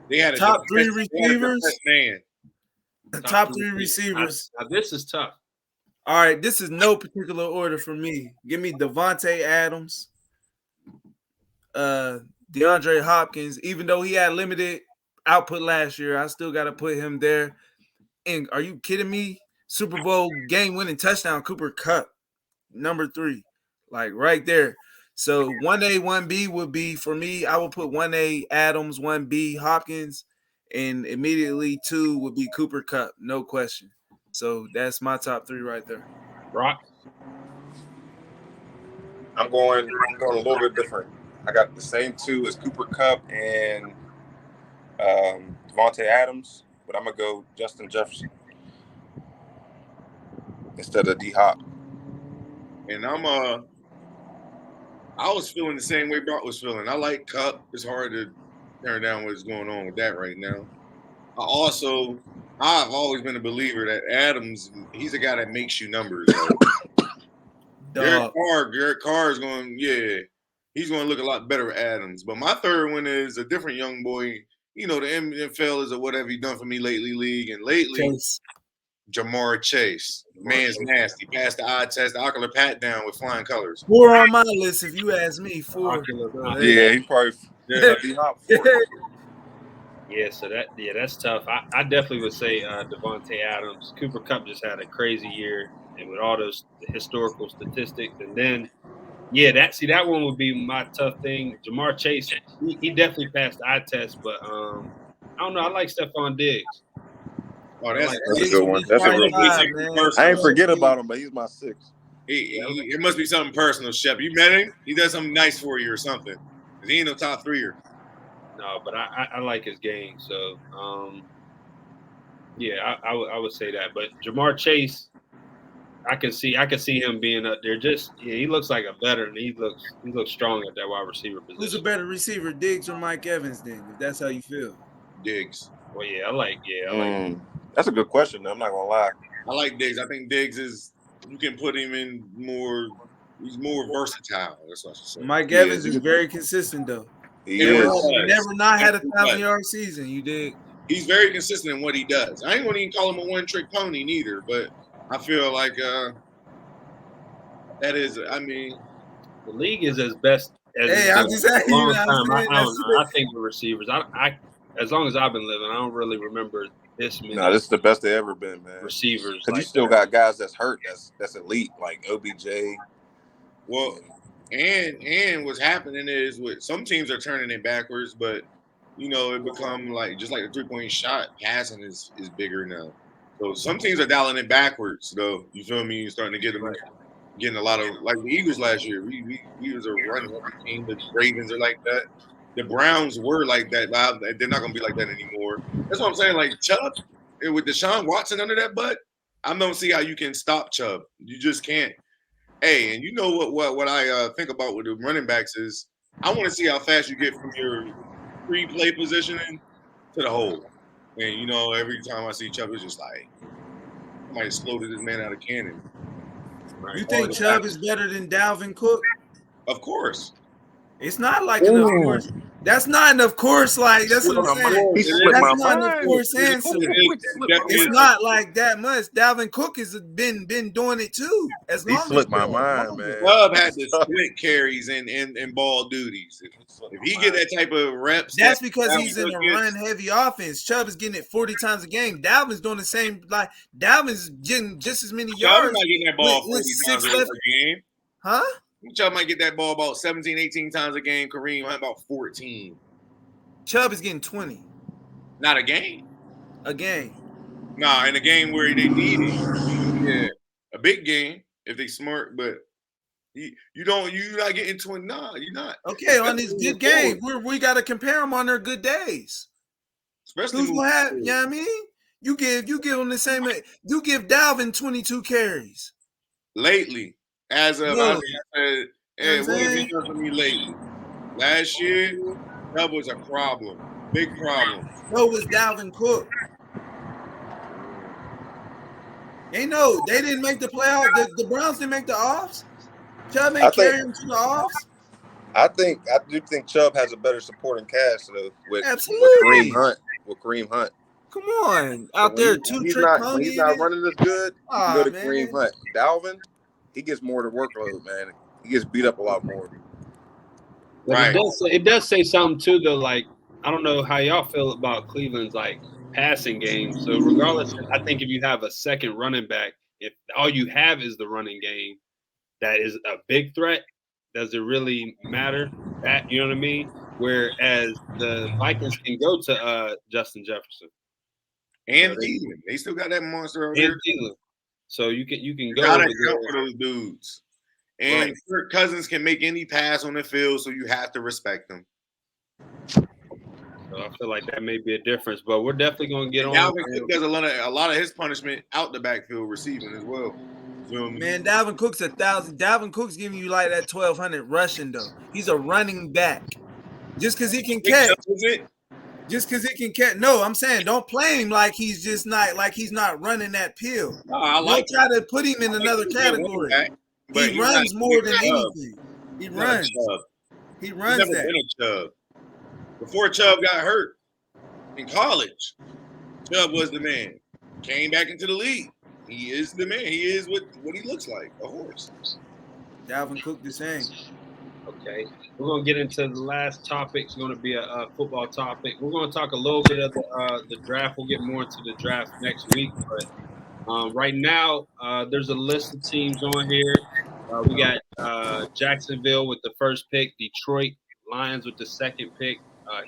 They had a top three depressed receivers. Man. Top three receivers. Now this is tough. All right, this is no particular order for me. Give me Devontae Adams, DeAndre Hopkins. Even though he had limited output last year, I still got to put him there. And are you kidding me? Super Bowl game-winning touchdown, Cooper Kupp, number 3, like right there. So 1A, 1B would be for me. I would put 1A Adams, 1B Hopkins, and immediately 2 would be Cooper Kupp, no question. So that's my top 3 right there. Rock. I'm going a little bit different. I got the same 2 as Cooper Kupp and Devontae Adams, but I'm gonna go Justin Jefferson instead of D-Hop. And I was feeling the same way Brock was feeling. I like Kupp. It's hard to turn down what's going on with that right now. I've always been a believer that Adams, he's a guy that makes you numbers. Garrett Carr is going, he's going to look a lot better with Adams. But my third one is a different young boy. You know, the NFL is a what have you done for me lately league. And lately, Jamar Chase. Man's nasty. Passed the eye test, the ocular pat down with flying colors. 4 on my list, if you ask me. 4. Yeah, he probably D-Hop 4. Yeah, so that's tough. I definitely would say Devontae Adams. Cooper Kupp just had a crazy year, and with all those historical statistics, and then that one would be my tough thing. Jamar Chase, he definitely passed the eye test, but I don't know. I like Stephon Diggs. Oh, that's a good one. That's a real good. I ain't forget about him, but he's my 6. It must be something personal, Shep. You met him? He does something nice for you or something. Because he ain't no top 3er. No, but I like his game. So, I would say that. But Jamar Chase, I can see him being up there. He looks like a veteran. He looks strong at that wide receiver position. Who's a better receiver, Diggs or Mike Evans? Then, if that's how you feel. Diggs. Well, I like. That's a good question. I'm not gonna lie. I like Diggs. I think Diggs you can put him in more. He's more versatile. That's what I should say. Mike Evans is very consistent though. He is. Never not had a 1,000-yard season. You did. He's very consistent in what he does. I ain't going to even call him a one-trick pony neither, but I feel like that is. I mean, the league is as best as I'm just saying. Long time. I don't know. I think the receivers. I as long as I've been living, I don't really remember this many. No, this is the best they ever been, man. Receivers, because you still got guys that's hurt. That's elite, like OBJ. Well. And what's happening is some teams are turning it backwards, but it become like just like a 3-point shot, passing is bigger now. So some teams are dialing it backwards, though. You feel me? You're starting to getting a lot of like the Eagles last year. We was a running team. The Ravens are like that. The Browns were like that. They're not gonna be like that anymore. That's what I'm saying. Like Chubb with Deshaun Watson under that butt, I don't see how you can stop Chubb. You just can't. Hey, and you know what I think about with the running backs is I want to see how fast you get from your pre-play positioning to the hole. And every time I see Chubb, it's just like somebody exploded this man out of cannon. Right? You think Chubb is better than Dalvin Cook? Of course. It's not like an of course. That's not an of course. Like that's what I'm saying. That's not an of course answer. It's not like that much. Dalvin Cook has been doing it too. As long he slipped my mind, man. Chubb had the split carries and ball duties. If he get that type of reps, that's because he's in a run-heavy offense. Chubb is getting it 40 times a game. Dalvin's doing the same. Like Dalvin's getting just as many yards. Chubb not getting that ball 40 times a game. Huh? Chubb might get that ball about 17, 18 times a game. Kareem about 14. Chubb is getting 20. Not a game. A game. Nah, in a game where they need it. Yeah, a big game if they smart, but you're not getting 20. Nah, you're not. Okay, on this good game, we got to compare them on their good days. Especially who's gonna have, you know what I mean? You give them the same. You give Dalvin 22 carries. Lately. As of I said, what have you done for me lately? Last year, that was a problem. Big problem. So was Dalvin Cook. They didn't make the playoff. The Browns didn't make the offs. Chubb I ain't think- carry him to the offs. I do think Chubb has a better supporting cast though, with Absolutely. Kareem Hunt. Come on, out there, two-trick when pony. he's not running as good, you can go to man. Kareem Hunt. Dalvin, he gets more to workload, man. He gets beat up a lot more. But Right. it does say something too, though. Like, I don't know how y'all feel about Cleveland's like passing game. So regardless, I think if you have a second running back, if all you have is the running game, that is a big threat. Does it really matter? That, you know what I mean? Whereas the Vikings can go to Justin Jefferson And Thielen. They still got that monster out there. and Thielen. So you can You go gotta over account there. for those dudes. And Kirk Cousins can make any pass on the field, so you have to respect them. So I feel like that may be a difference, but we're definitely going to get on. Dalvin Cook does a lot of his punishment out the backfield receiving as well. Man, Dalvin Cook's 1,000. Dalvin Cook's giving you like that 1,200 rushing though. He's a running back. Just because he can catch. Just because he can catch. No, I'm saying don't play him like he's not running that pill. Don't try to put him in another category. He runs more than anything. He runs. He runs He's never been a Chubb. Before Chubb got hurt in college, Chubb was the man. Came back into the league. He is the man. He is what he looks like, a horse. Dalvin Cook the same. Okay. We're going to get into the last topic. It's going to be a football topic. We're going to talk a little bit of the draft. We'll get more into the draft next week. But right now, there's a list of teams on here. We got Jacksonville with the first pick, Detroit Lions with the second pick,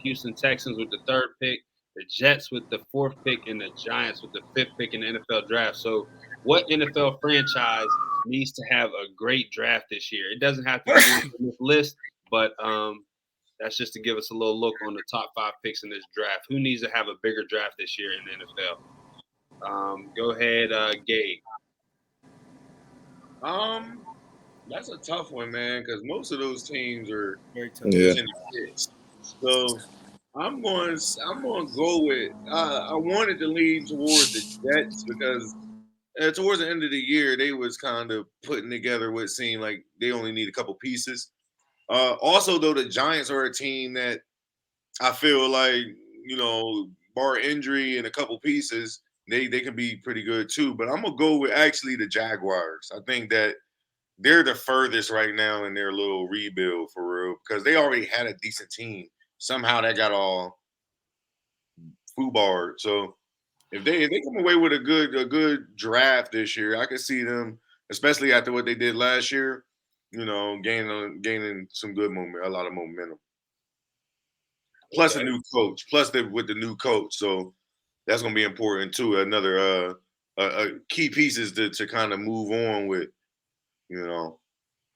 Houston Texans with the third pick, the Jets with the fourth pick, and the Giants with the fifth pick in the NFL draft. So what NFL franchise needs to have a great draft this year? It doesn't have to be on this list, but that's just to give us a little look on the top 5 picks in this draft. Who needs to have a bigger draft this year in the NFL? Go ahead, Gabe. That's a tough one, man, because most of those teams are very tough. Yeah. in the pits. So I'm going to go with. I wanted to lean towards the Jets because towards the end of the year they was kind of putting together what seemed like they only need a couple pieces. Also, though, the Giants are a team that I feel like, bar injury and a couple pieces, they can be pretty good too. But I'm gonna go with actually the Jaguars. I think that they're the furthest right now in their little rebuild for real because they already had a decent team. Somehow that got all foobarred. So if they come away with a good draft this year, I could see them, especially after what they did last year, gaining some good a lot of momentum. Plus a new coach, with the new coach, so that's gonna be important too. Another key pieces to kind of move on with,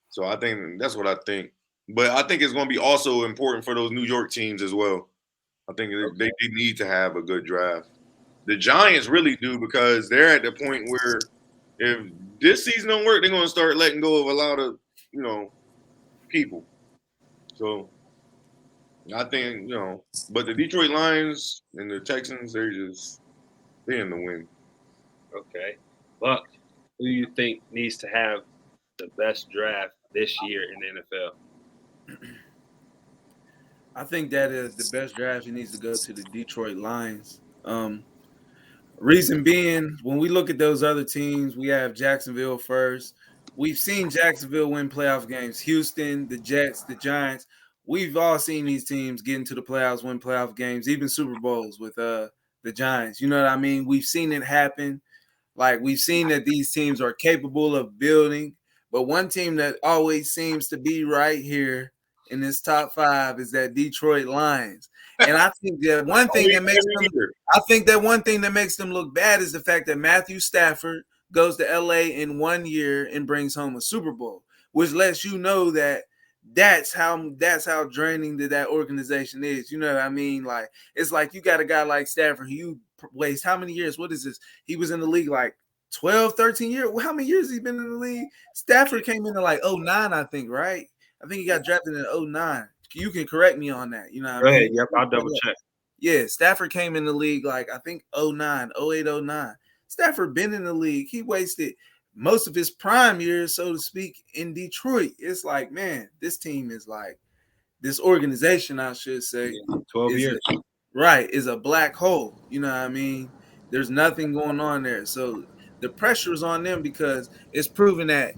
So I think that's what I think. But I think it's gonna be also important for those New York teams as well. I think they need to have a good draft. The Giants really do because they're at the point where if this season don't work, they're gonna start letting go of a lot of people. So I think but the Detroit Lions and the Texans, they're in the win. Okay, Buck, who do you think needs to have the best draft this year in the NFL? I think that is the best draft. He needs to go to the Detroit Lions. Reason being, when we look at those other teams, we have Jacksonville first. We've seen Jacksonville win playoff games. Houston, the Jets, the Giants. We've all seen these teams get into the playoffs, win playoff games, even Super Bowls with the Giants. You know what I mean? We've seen it happen. Like, we've seen that these teams are capable of building. But one team that always seems to be right here in this top 5 is that Detroit Lions. And I think that one thing that makes them look bad is the fact that Matthew Stafford goes to LA in 1 year and brings home a Super Bowl, which lets you know that that's how draining that organization is. You know what I mean? Like, it's like you got a guy like Stafford who you waste how many years? What is this? He was in the league like 12, 13 years. Well, how many years has he been in the league? Stafford came in like 2009, I think, right? I think he got drafted in 2009. You can correct me on that. You know what I mean? Yep, I'll double check. Yeah, Stafford came in the league like I think 2009, 2008, 2009. Stafford been in the league. He wasted most of his prime years, so to speak, in Detroit. It's like, man, this team is like, this organization, I should say, 12 years. Is a black hole. You know what I mean? There's nothing going on there. So the pressure is on them because it's proven that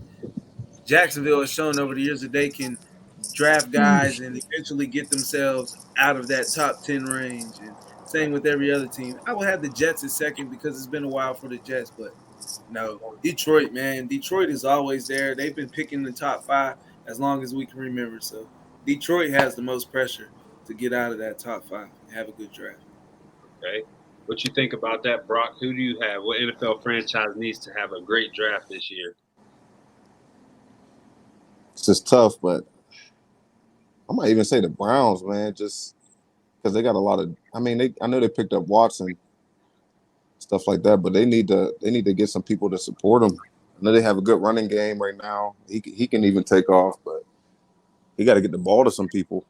Jacksonville has shown over the years that they can draft guys and eventually get themselves out of that top 10 range. And same with every other team. I would have the Jets at second because it's been a while for the Jets, but no, Detroit, man. Detroit is always there. They've been picking the top 5 as long as we can remember. So Detroit has the most pressure to get out of that top 5 and have a good draft. Okay. What you think about that, Brock? Who do you have? What NFL franchise needs to have a great draft this year? It's just tough, but I might even say the Browns, man, just because they got a lot of. I mean, I know they picked up Watson, stuff like that, but they need to get some people to support them. I know they have a good running game right now. He can even take off, but he got to get the ball to some people.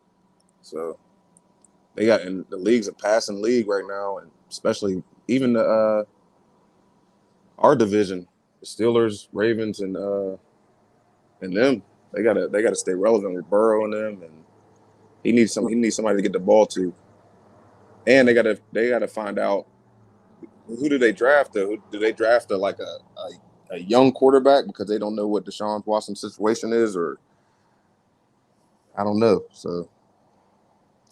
So they got, and the league's a passing league right now, and especially even the our division, the Steelers, Ravens, and them. They gotta stay relevant with Burrow and them, and he needs somebody to get the ball to. And they gotta find out who do they draft. Do they draft a young quarterback because they don't know what Deshaun Watson's situation is, or I don't know. So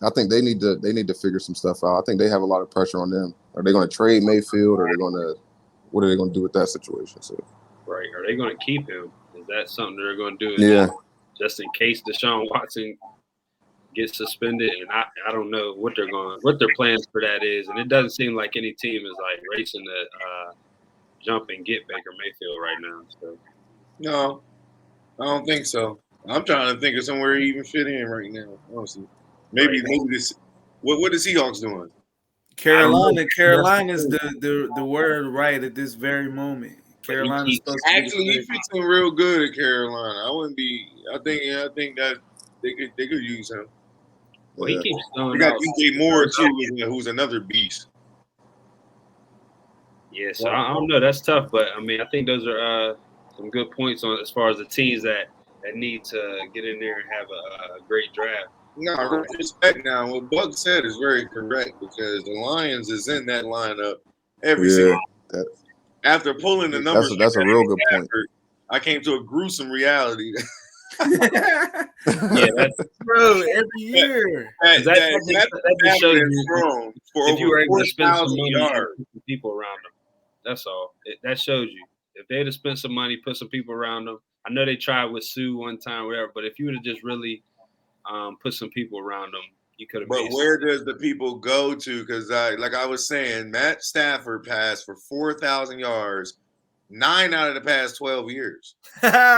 I think they need to figure some stuff out. I think they have a lot of pressure on them. Are they going to trade Mayfield, or what are they going to do with that situation? So right, are they going to keep him? Is that something they're going to do? Yeah. Just in case Deshaun Watson gets suspended, and I don't know what their plans for that is, and it doesn't seem like any team is like racing to jump and get Baker Mayfield right now. So No, I don't think so. I'm trying to think of somewhere he even fit in right now. Honestly, maybe this. What the Seahawks doing? Carolina's the word right at this very moment. Carolina's supposed to actually he fits in real good at Carolina. I wouldn't be. I think that they could use him. Well, he keeps throwing got out. DJ Moore too, who's another beast. Yeah, so I don't know. That's tough, but I mean, I think those are some good points on as far as the teams that need to get in there and have a great draft. No, respect now. What Buck said is very correct because the Lions is in that lineup every single. After pulling the numbers, that's a real good point. I came to a gruesome reality. Yeah, that's bro. Every year, that shows you for if you were able to spend some 4,000 money, yards. put some people around them. That's all. That shows you if they had to spend some money, put some people around them. I know they tried with Sue one time, whatever, but if you would have just really put some people around them, you could have. But where does the people go to? Because like I was saying, Matt Stafford passed for 4,000 yards 9 out of the past 12 years.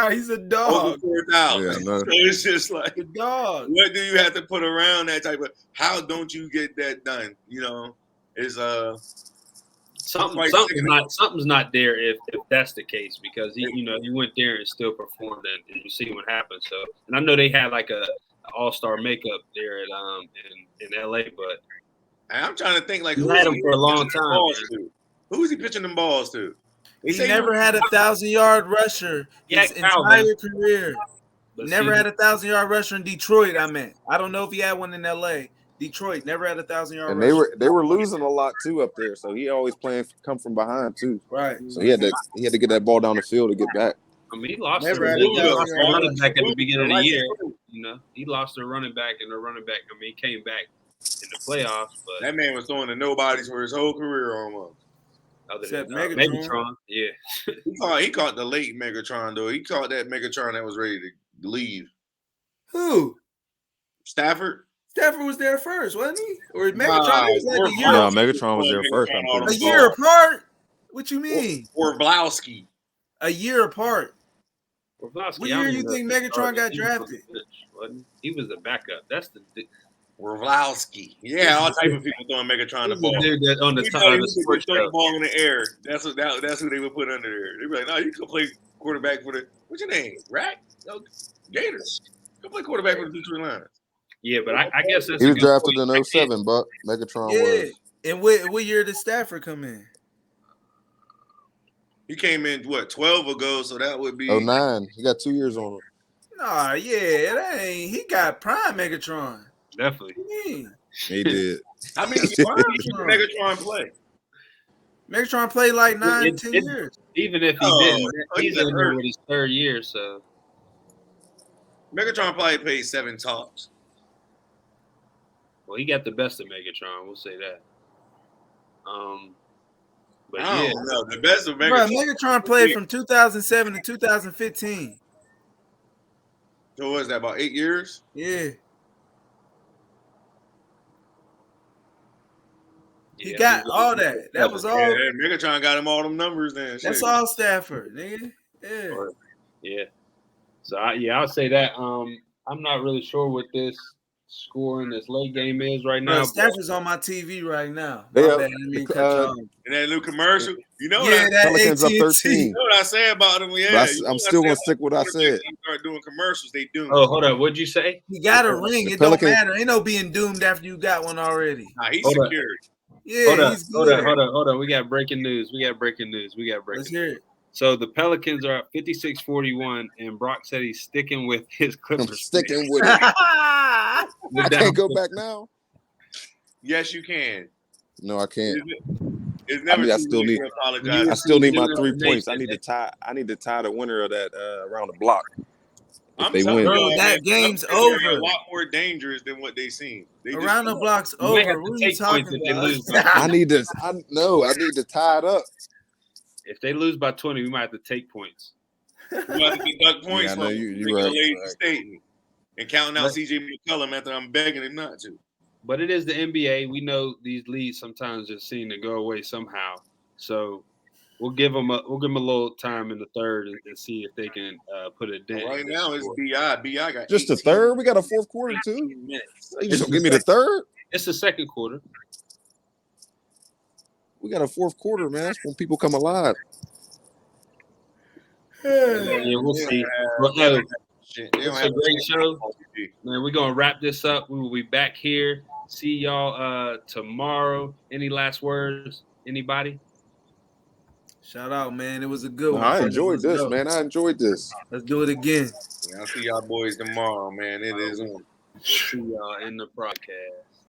He's a dog. Over 4,000. Yeah, no. So it's just like a dog. What do you have to put around that type of? How don't you get that done? You know, is something's not there if that's the case because he went there and still performed and you see what happened. So and I know they had like a all-star makeup there at in LA, but I'm trying to think like who had him for a long time. Who is he pitching them balls to? He never had a 1,000-yard rusher his entire career. Never had a 1,000-yard rusher in Detroit. I don't know if he had one in LA. Detroit never had a 1,000-yard rusher. And they were losing a lot too up there, so he always come from behind too. Right. So he had to get that ball down the field to get back. I mean, he lost a running back at the beginning of the year. You know, he lost a running back and a running back. I mean, he came back in the playoffs, but that man was throwing to nobodies for his whole career almost. Other than Megatron, yeah. He caught the late Megatron though. He caught that Megatron that was ready to leave. Who? Stafford. Stafford was there first, wasn't he? Or Megatron was like a year. No, Megatron was there first. A year apart? What you mean? Orblowski. A year apart. Orblowski, what year do you think Megatron got drafted? He was a backup. That's the Orblowski. Yeah, all type of people throwing Megatron the ball. Dude that on the top of the sports the ball in the air. That's who they would put under there. They'd be like, no, you can play quarterback for the what's your name? Rat? No, Gators. You can play quarterback for the Detroit Lions. Yeah, but I guess that's he was drafted in 07, but Megatron was. And what year did Stafford come in? He came in 12 ago, so that would be 09. He got 2 years on him. Nah, yeah, that ain't. He got prime Megatron. Definitely. What you mean? He did. How many years did Megatron play? Megatron played like 10 It- years. Even if he didn't, he's in there with his third year. So Megatron probably played 7 tops. well, he got the best of Megatron. We'll say that. But I yeah, don't know. The best of Bro, Megatron. Megatron played from 2007 to 2015. So what is that, about 8 years? Yeah. He yeah, got all that. That was all. Yeah, Megatron got him all them numbers then. That's Shit. all Stafford, nigga. Yeah. Yeah. So I'll say that. I'm not really sure what this score in this late game is right now. Bro, Stafford's on my TV right now. They My up, bad, I didn't cut you off. And that new commercial, you know Yeah, what that Pelicans up AT&T. 13. you know what I say about them? Yeah, But you know I'm what still I gonna say stick with what I about them? said. They start doing commercials. They do. Oh, hold up. What'd you say? He got a ring. The It Pelicans- don't matter. Ain't no being doomed after you got one already. Nah, he's Hold up. secured. Yeah, Hold up. he's Hold good. up. We got breaking news. Let's hear it. So the Pelicans are up 56-41, and Brock said he's sticking with his I'm Clippers. sticking with it. I can't go back now. Yes, you can. No, I can't. It's never I too still late need- to apologize. I still need my You 3 know, points. I Nation. need to tie the winner of that around the block. If I'm they telling win, Bro, y'all, that man, game's some players are over. A lot more dangerous than what they seem. They just- Around the block's You might have over. to What are you take points talking if they lose. about? I need to. I need to tie it up. If they lose by 20, we might have to take points. You have to deduct points Yeah, I know from you're making right, a lazy right. statement and counting out But- CJ McCollum after I'm begging him not to. But it is the NBA. We know these leads sometimes just seem to go away somehow. So we'll give them a little time in the third and see if they can put a dent. Right in this now it's score. BI. BI got Just the 18. third. We got a fourth quarter too. 18 minutes. You just gonna give me the third? It's the second quarter. We got a fourth quarter, man. That's when people come alive. Yeah, we'll see. Well, no, Shit, they don't it's a have great show. TV. Man, we're gonna wrap this up. We will be back here. See y'all tomorrow. Any last words? Anybody? Shout out, man. It was a good one. I enjoyed Let's this, go. man. I enjoyed this. Let's do it again. I'll see y'all boys tomorrow, man. It is on. We'll see y'all in the broadcast.